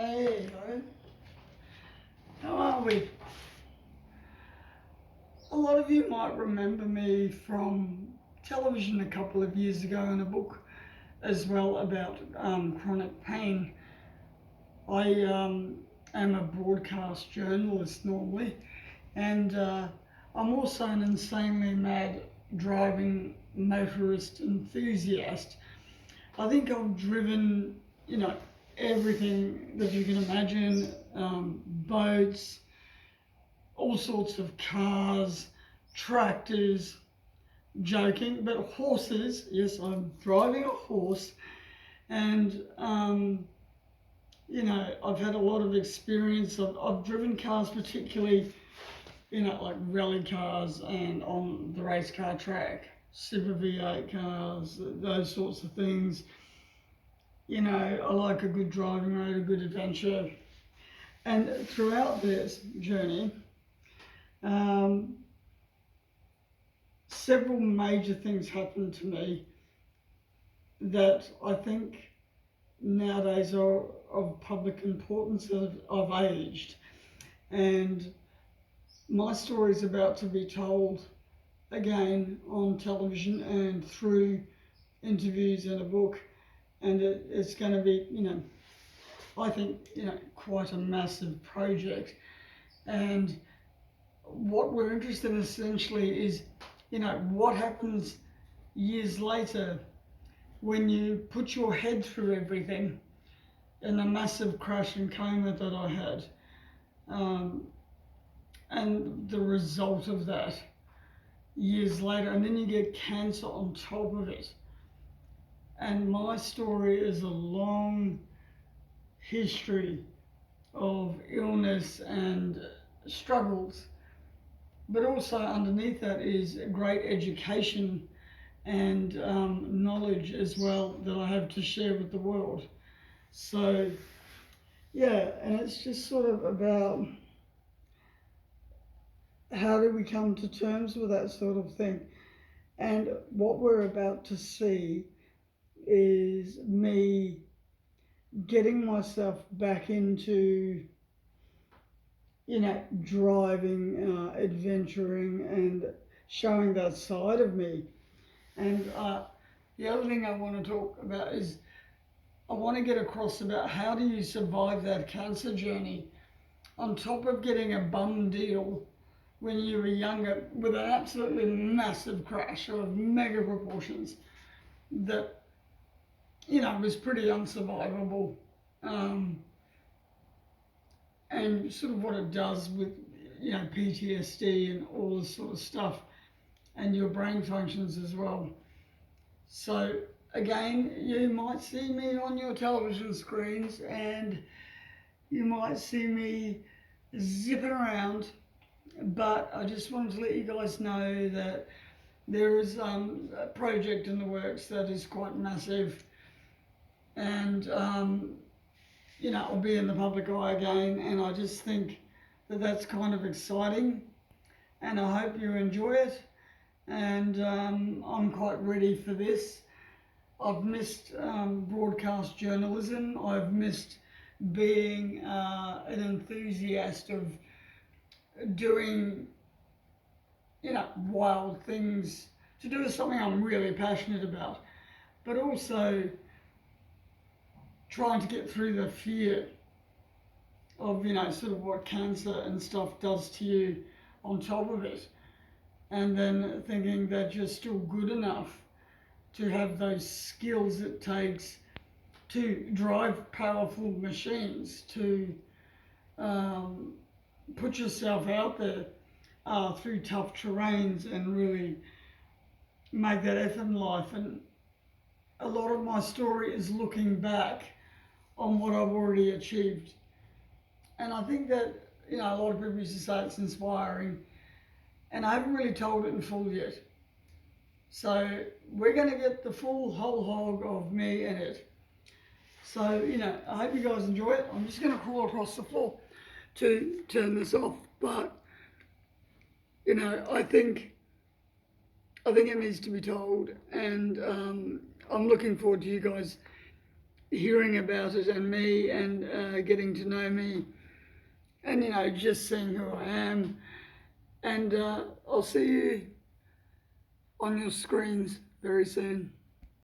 Hey, how are we? A lot of you might remember me from television a couple of years ago in a book as well about chronic pain. I am a broadcast journalist normally, and I'm also an insanely mad driving motorist enthusiast. I think I've driven, everything that you can imagine, boats, all sorts of cars, tractors, joking, but horses. Yes, I'm driving a horse, and I've had a lot of experience. I've driven cars, particularly, like rally cars and on the race car track, Super V8 cars, those sorts of things. I like a good driving road, a good adventure. And throughout this journey, several major things happened to me that I think nowadays are of public importance. I've aged, and my story is about to be told again on television and through interviews and a book, and it's going to be, I think, quite a massive project. And what we're interested in essentially is, what happens years later when you put your head through everything in a massive crash and coma that I had. And the result of that years later, and then you get cancer on top of it. And my story is a long history of illness and struggles, but also underneath that is a great education and knowledge as well that I have to share with the world. So, yeah, and it's just sort of about how do we come to terms with that sort of thing. And what we're about to see is me getting myself back into, driving, adventuring, and showing that side of me. And the other thing I want to talk about is I want to get across about how do you survive that cancer journey on top of getting a bum deal when you were younger with an absolutely massive crash of mega proportions that, was pretty unsurvivable. And sort of what it does with, PTSD and all this sort of stuff, and your brain functions as well. So again, you might see me on your television screens, and you might see me zipping around, but I just wanted to let you guys know that there is a project in the works that is quite massive, and I'll be in the public eye again, and I just think that that's kind of exciting, and I hope you enjoy it. And I'm quite ready for this. I've missed broadcast journalism. I've missed being an enthusiast of doing, wild things, to do something I'm really passionate about, but also trying to get through the fear of, sort of what cancer and stuff does to you on top of it. And then thinking that you're still good enough to have those skills it takes to drive powerful machines, to put yourself out there through tough terrains and really make that effort in life. And a lot of my story is looking back on what I've already achieved. And I think that, a lot of people used to say it's inspiring, and I haven't really told it in full yet. So we're going to get the full whole hog of me in it. So, I hope you guys enjoy it. I'm just going to crawl across the floor to turn this off. But, I think it needs to be told. And I'm looking forward to you guys hearing about it and me and getting to know me and, just seeing who I am. And I'll see you on your screens very soon.